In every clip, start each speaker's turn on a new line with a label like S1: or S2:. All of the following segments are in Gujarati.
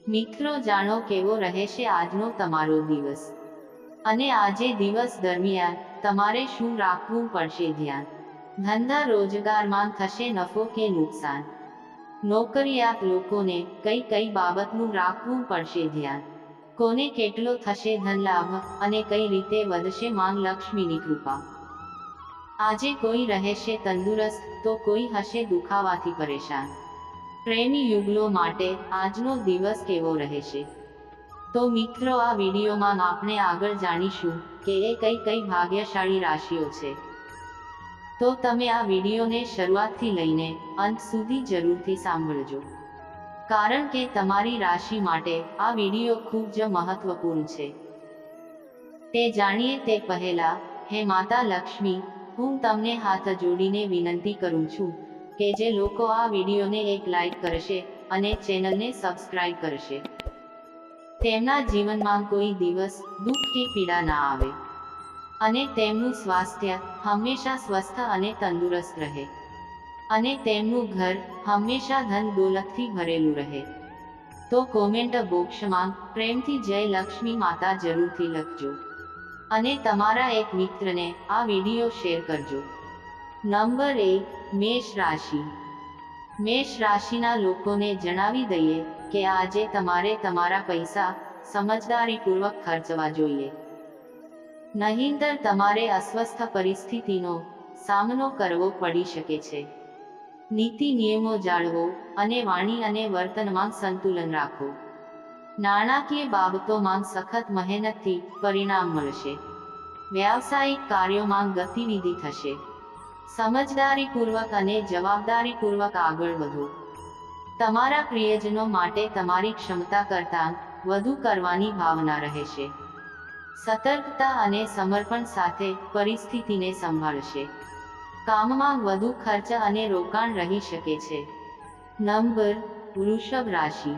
S1: મિત્રો, જાણો કેવો રહેશે આજનો તમારો દિવસ, અને આજે દિવસ દરમિયાન તમારે શું રાખવું પડશે ધ્યાન. ધંધા રોજગારમાં થશે નફો કે નુકસાન? નોકરિયાત લોકોને કઈ કઈ બાબતનું રાખવું પડશે ધ્યાન? કોને કેટલો થશે ધન લાભ, અને કઈ રીતે વધશે માંગ લક્ષ્મીની કૃપા? આજે કોઈ રહેશે તંદુરસ્ત તો કોઈ હશે દુખાવાથી પરેશાન. પ્રેમી યુગલો માટે આજનો દિવસ કેવો રહેશે? તો મિત્રો, આ વિડીયોમાં આપણે આગળ જાણીશું કે એ કઈ કઈ ભાગ્યશાળી રાશિઓ છે. તો તમે આ વિડીયોને શરૂઆતથી લઈને અંત સુધી જરૂરથી સાંભળજો, કારણ કે તમારી રાશિ માટે આ વિડીયો ખૂબ જ મહત્વપૂર્ણ છે. તે જાણીએ તે પહેલા, હે માતા લક્ષ્મી, હું તમને હાથ જોડીને વિનંતી કરું છું કે જે લોકો આ વિડીયોને એક લાઈક કરશે અને ચેનલને સબસ્ક્રાઇબ કરશે, તેમના જીવનમાં કોઈ દિવસ દુઃખ કે પીડા ના આવે, અને તેમનું સ્વાસ્થ્ય હંમેશા સ્વસ્થ અને તંદુરસ્ત રહે, અને તેમનું ઘર હંમેશા ધન દોલતથી ભરેલું રહે. તો કોમેન્ટ બોક્સમાં પ્રેમથી જય લક્ષ્મી માતા જરૂરથી લખજો, અને તમારા એક મિત્રને આ વિડીયો શેર કરજો. નંબર 1, મેષ રાશિ. મેષ રાશિના લોકોને જણાવી દઈએ કે આજે તમારે તમારા પૈસા સમજદારીપૂર્વક ખર્ચવા જોઈએ, નહીંતર તમારે અસ્વસ્થ પરિસ્થિતિનો સામનો કરવો પડી શકે છે. નીતિ નિયમો જાળવો અને વાણી અને વર્તનમાં સંતુલન રાખો. નાણાકીય બાબતોમાં સખત મહેનતથી પરિણામ મળશે. વ્યાવસાયિક કાર્યોમાં ગતિવિધિ થશે. સમજદારીપૂર્વક અને જવાબદારીપૂર્વક આગળ વધો. તમારા પ્રિયજનો માટે તમારી ક્ષમતા કરતાં વધુ કરવાની ભાવના રહેશે. સતર્કતા અને સમર્પણ સાથે પરિસ્થિતિને સંભાળશે. કામમાં વધુ ખર્ચ અને રોકાણ રહી શકે છે. નંબર 2, વૃષભ રાશિ.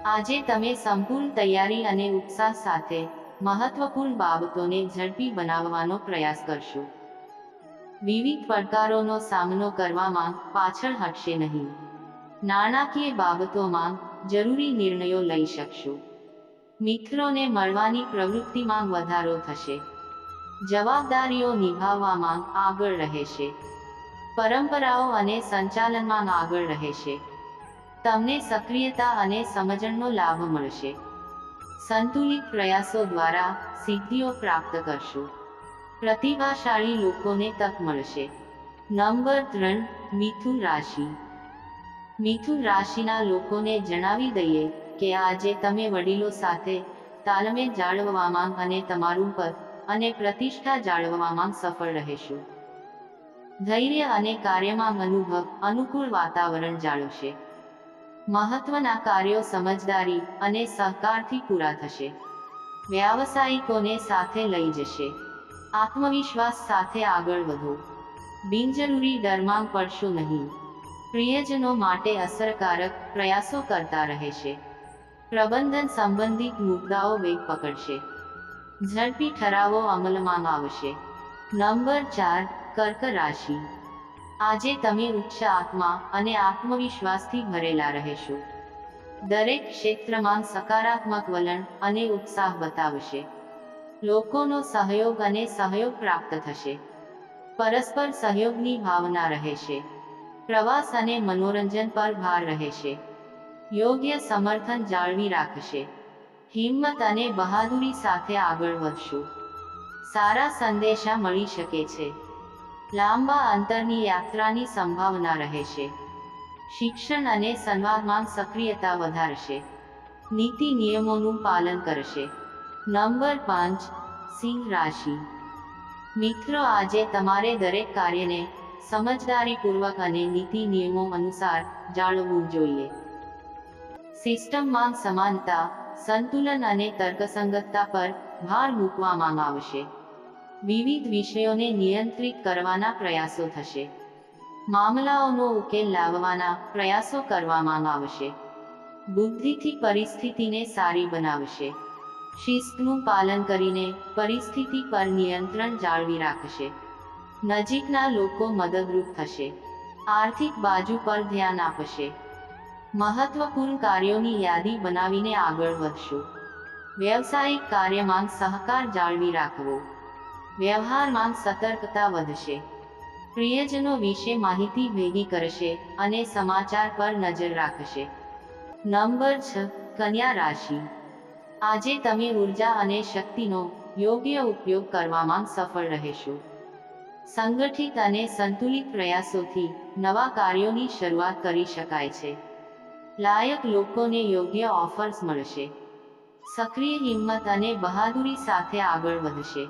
S1: આજે તમે સંપૂર્ણ તૈયારી અને ઉત્સાહ સાથે મહત્વપૂર્ણ બાબતોને ઝડપી બનાવવાનો પ્રયાસ કરશો. વિવિધ પડકારોનો સામનો કરવામાં પાછળ હટશે નહીં. નાણાકીય બાબતોમાં જરૂરી નિર્ણયો લઈ શકશો. મિત્રોને મળવાની પ્રવૃત્તિમાં વધારો થશે. જવાબદારીઓ નિભાવવામાં આગળ રહેશે. પરંપરાઓ અને સંચાલનમાં આગળ રહેશે. તમને સક્રિયતા અને સમજણનો લાભ મળશે. સંતુલિત પ્રયાસો દ્વારા સિદ્ધિઓ પ્રાપ્ત કરશો. પ્રતિભાશાળી લોકોને તક મળશે. નંબર 3, મિથુન રાશિ. મિથુન રાશિના લોકોને જણાવી દઈએ કે આજે તમે વડીલો સાથે તાલમેલ જાળવવામાં અને તમારું પદ અને પ્રતિષ્ઠા જાળવવામાં સફળ રહેશો. ધૈર્ય અને કાર્યમાં અનુકૂળ વાતાવરણ જાળવશે. મહત્વના કાર્યો સમજદારી અને સહકારથી પૂરા થશે. વ્યાવસાયિકોને સાથે લઈ જશે. આત્મવિશ્વાસ સાથે આગળ વધો. બિનજરૂરી ડરમાં પડશો નહીં. પ્રિયજનો માટે અસરકારક પ્રયાસો કરતા રહેશે. પ્રબંધન સંબંધિત મુદ્દાઓ વેગ પકડશે. ઝડપી ઠરાવો અમલમાં આવશે. નંબર 4, કર્ક રાશિ. આજે તમે ઉચ્ચ આત્મા અને આત્મવિશ્વાસથી ભરેલા રહેશો. દરેક ક્ષેત્રમાં સકારાત્મક વલણ અને ઉત્સાહ બતાવશે. લોકોનો સહયોગ અને સહયોગ પ્રાપ્ત થશે. પરસ્પર સહયોગની ભાવના રહેશે. પ્રવાસ અને મનોરંજન પર ભાર રહેશે. યોગ્ય સમર્થન જાળવી રાખશે. હિંમત અને બહાદુરી સાથે આગળ વધશો. સારા સંદેશા મળી શકે છે. લાંબા અંતરની યાત્રાની સંભાવના રહેશે. શિક્ષણ અને સંવાદમાં સક્રિયતા વધારશે. નીતિ નિયમોનું પાલન કરશે. નંબર 5, સિંહ રાશિ. મિત્રો, આજે તમારે દરેક કાર્યને સમજદારીપૂર્વક અને નીતિ નિયમો અનુસાર જાળવવું જોઈએ. સિસ્ટમમાં સમાનતા, સંતુલન અને તર્કસંગતતા પર ભાર મૂકવામાં આવશે. વિવિધ વિષયોને નિયંત્રિત કરવાના પ્રયાસો થશે. મામલાઓનો ઉકેલ લાવવાના પ્રયાસો કરવામાં આવશે. બુદ્ધિથી પરિસ્થિતિને સારી બનાવશે. શિસ્તનું પાલન કરીને પરિસ્થિતિ પર નિયંત્રણ જાળવી રાખશે. નજીકના લોકો મદદરૂપ થશે. આર્થિક બાજુ પર ધ્યાન આપશે. મહત્વપૂર્ણ કાર્યોની યાદી બનાવીને આગળ વધશો. વ્યવસાયિક કાર્યમાં સહકાર જાળવી રાખવો. વ્યવહારમાં સતર્કતા વધશે. પ્રિયજનો વિશે માહિતી ભેગી કરશે અને સમાચાર પર નજર રાખશે. નંબર 6, કન્યા રાશિ. આજે તમે ઉર્જા અને શક્તિનો યોગ્ય ઉપયોગ કરવામાં સફળ રહેશો. સંગઠિત અને સંતુલિત પ્રયાસોથી નવા કાર્યોની શરૂઆત કરી શકાય છે. લાયક લોકોને યોગ્ય ઓફર્સ મળશે. સક્રિય હિંમત અને બહાદુરી સાથે આગળ વધશે.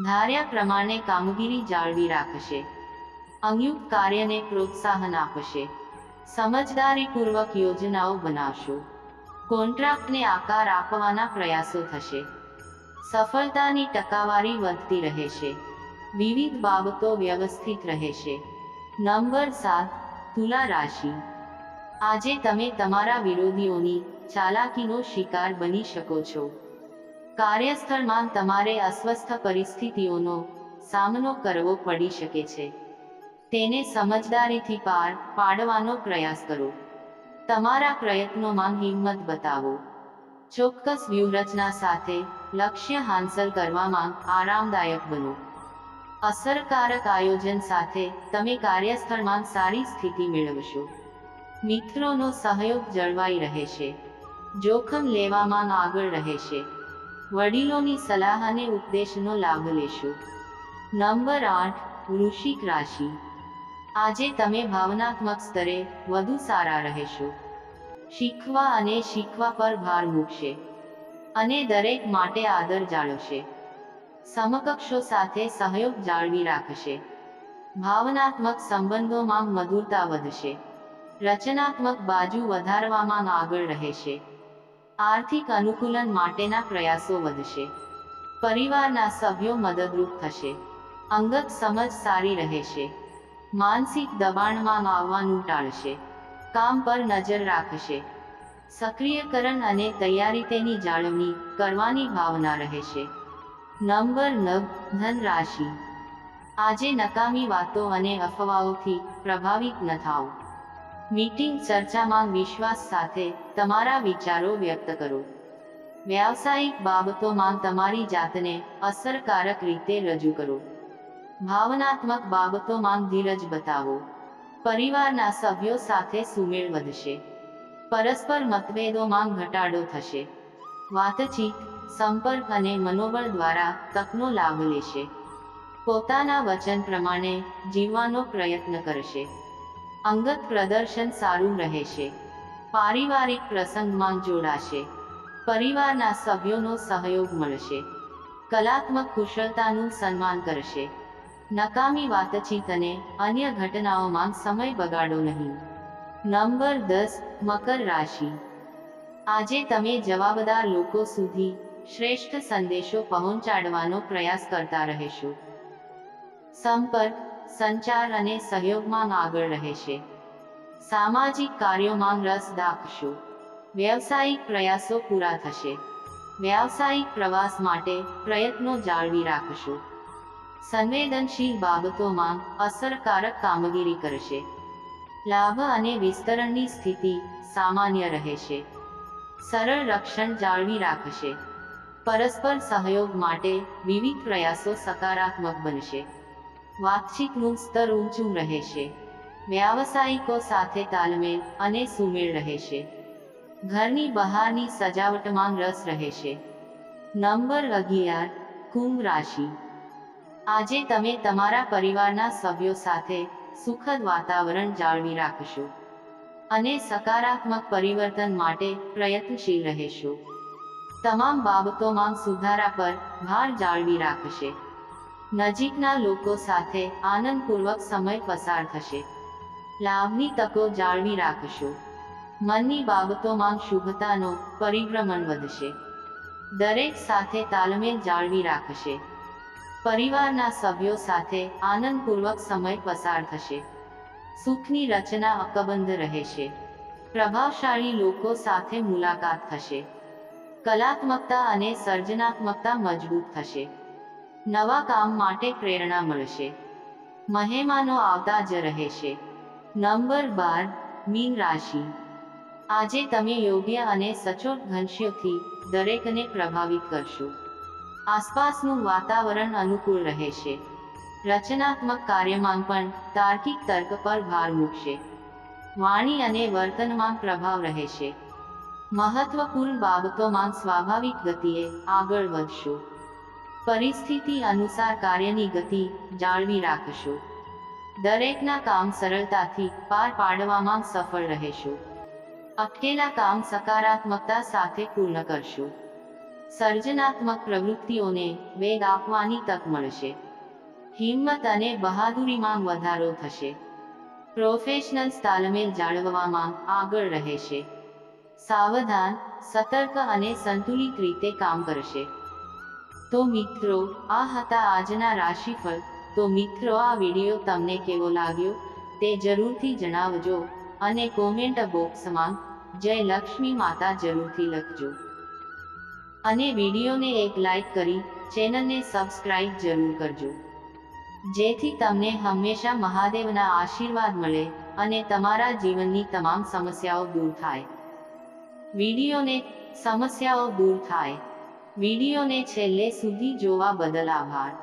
S1: ધાર્યા પ્રમાણે કામગીરી જાળવી રાખશે. અંયુક્ત કાર્યને પ્રોત્સાહન આપશે. સમજદારીપૂર્વક યોજનાઓ બનાવશો. કોન્ટ્રાક્ટને આકાર આપવાના પ્રયાસો થશે. સફળતાની ટકાવારી વધતી રહેશે. વિવિધ બાબતો વ્યવસ્થિત રહેશે. નંબર 7, તુલા રાશિ. આજે તમે તમારા વિરોધીઓની ચાલાકીનો શિકાર બની શકો છો. કાર્યસ્થળમાં તમારે અસ્વસ્થ પરિસ્થિતિઓનો સામનો કરવો પડી શકે છે. તેને સમજદારીથી પાર પાડવાનો પ્રયાસ કરો. તમારા પ્રયત્નોમાં હિંમત બતાવો. ચોક્કસ વ્યૂહરચના સાથે લક્ષ્ય હાંસલ કરવામાં આરામદાયક બનો. અસરકારક આયોજન સાથે તમે કાર્યસ્થળમાં સારી સ્થિતિ મેળવશો. મિત્રોનો સહયોગ જળવાઈ રહેશે. જોખમ લેવામાં આગળ રહેશે. વડીલોની સલાહ અને ઉપદેશનો લાભ લેશો. નંબર 8, વૃશ્ચિક રાશિ. આજે તમે ભાવનાત્મક સ્તરે વધુ સારા રહેશો. શીખવા અને શીખવા પર ભાર મૂકશે અને દરેક માટે આદર જાળવશે. સમકક્ષો સાથે સહયોગ જાળવી રાખશે. ભાવનાત્મક સંબંધોમાં મધુરતા વધશે. રચનાત્મક બાજુ વધારવામાં આગળ રહેશે. આર્થિક અનુકૂલન માટેના પ્રયાસો વધશે. પરિવારના સભ્યો મદદરૂપ થશે. અંગત સમજ સારી રહેશે. માનસિક દબાણમાં આવવાનું ટાળશે. કામ પર નજર રાખશે. સક્રિયકરણ અને તૈયારી તેની જાળવણી કરવાની ભાવના રહેશે. નંબર 9, ધન રાશિ. આજે નકામી વાતો અને અફવાઓથી પ્રભાવિત ન થાઓ. મીટિંગ ચર્ચામાં વિશ્વાસ સાથે તમારા વિચારો વ્યક્ત કરો. વ્યાવસાયિક બાબતોમાં તમારી જાતને અસરકારક રીતે રજૂ કરો. ભાવનાત્મક બાબતોમાં ધીરજ બતાવો. પરિવારના સભ્યો સાથે સુમેળ વધશે. પરસ્પર મતભેદોમાં ઘટાડો થશે. વાતચીત, સંપર્ક અને મનોબળ દ્વારા તકનો લાભ લેશે. પોતાના વચન પ્રમાણે જીવવાનો પ્રયત્ન કરશે. અંગત પ્રદર્શન સારું રહેશે. પારિવારિક પ્રસંગમાં જોડાશે. પરિવારના સભ્યોનો સહયોગ મળશે. કલાત્મક કુશળતાનું સન્માન કરશે. નકામી વાતચીત અને અન્ય ઘટનાઓમાં સમય બગાડો નહીં. નંબર 10, મકર રાશિ. આજે તમે જવાબદાર લોકો સુધી શ્રેષ્ઠ સંદેશો પહોંચાડવાનો પ્રયાસ કરતા રહેશો. સંપર્ક, સંચાર અને સહયોગમાં આગળ રહેશે. સામાજિક કાર્યોમાં રસ દાખવશો. વ્યવસાયિક પ્રયાસો પૂરા થશે. વ્યાવસાયિક પ્રવાસ માટે પ્રયત્નો જાળવી રાખશો. સંવેદનશીલ બાબતોમાં અસરકારક કામગીરી કરશે. લાભ અને વિસ્તરણની સ્થિતિ સામાન્ય રહેશે. સરળ રક્ષણ જાળવી રાખશે. પરસ્પર સહયોગ માટે વિવિધ પ્રયાસો સકારાત્મક બનશે. વાતચીતનું સ્તર ઊંચું રહેશે. વ્યાવસાયિકો સાથે તાલમેલ અને સુમેળ રહેશે. ઘરની બહારની સજાવટમાં રસ રહેશે. નંબર 11, કુંભ રાશિ. આજે તમે તમારા પરિવારના સભ્યો સાથે સુખદ વાતાવરણ જાળવી રાખશો અને સકારાત્મક પરિવર્તન માટે પ્રયત્નશીલ રહેશો. તમામ બાબતોમાં સુધારા પર ભાર જાળવી રાખશે. નજીકના લોકો સાથે આનંદપૂર્વક સમય પસાર થશે. લાભની તકો જાળવી રાખશો. મનની બાબતોમાં શુભતાનો પરિભ્રમણ વધશે. દરેક સાથે તાલમેલ જાળવી રાખશે. પરિવારના સભ્યો સાથે આનંદપૂર્વક સમય પસાર થશે. સુખની રચના અકબંધ રહેશે. પ્રભાવશાળી લોકો સાથે મુલાકાત થશે. કલાત્મકતા અને સર્જનાત્મકતા મજબૂત થશે. નવા કામ માટે પ્રેરણા મળશે. મહેમાનો આવતા જ રહેશે. નંબર 12, મીન રાશિ. આજે તમે યોગ્ય અને સચોટ ઘનશ્યોથી દરેકને પ્રભાવિત કરશો. આસપાસનું વાતાવરણ અનુકૂળ રહેશે. રચનાત્મક કાર્યમાં પણ તાર્કિક તર્ક પર ભાર મૂકશે. વાણી અને વર્તનમાં પ્રભાવ રહેશે. મહત્વપૂર્ણ બાબતોમાં સ્વાભાવિક ગતિએ આગળ વધશો. પરિસ્થિતિ અનુસાર કાર્યની ગતિ જાળવી રાખશો. દરેકના કામ સરળતાથી પાર પાડવામાં સફળ રહેશો. અટકેલા કામ સકારાત્મકતા સાથે પૂર્ણ કરશો. સર્જનાત્મક પ્રવૃત્તિઓને વેગ આપવાની તક મળશે. હિંમત અને બહાદુરીમાં વધારો થશે. પ્રોફેશનલ્સ તાલમેલ જાળવવામાં આગળ રહેશે. સાવધાન, સતર્ક અને સંતુલિત રીતે કામ કરશે. તો મિત્રો, આ હતા આજના રાશિફળ. તો મિત્રો, આ વિડીયો તમને કેવો લાગ્યો તે જરૂરથી જણાવજો અને કોમેન્ટ બોક્સમાં જય લક્ષ્મી માતા જરૂરથી લખજો. અને વિડીયોને એક લાઈક કરી ચેનલને સબસ્ક્રાઇબ જરૂર કરજો, જેથી તમને હંમેશા મહાદેવના આશીર્વાદ મળે અને તમારા જીવનની તમામ સમસ્યાઓ દૂર થાય. વિડીયોને છેલ્લે સુધી જોવા બદલ આભાર.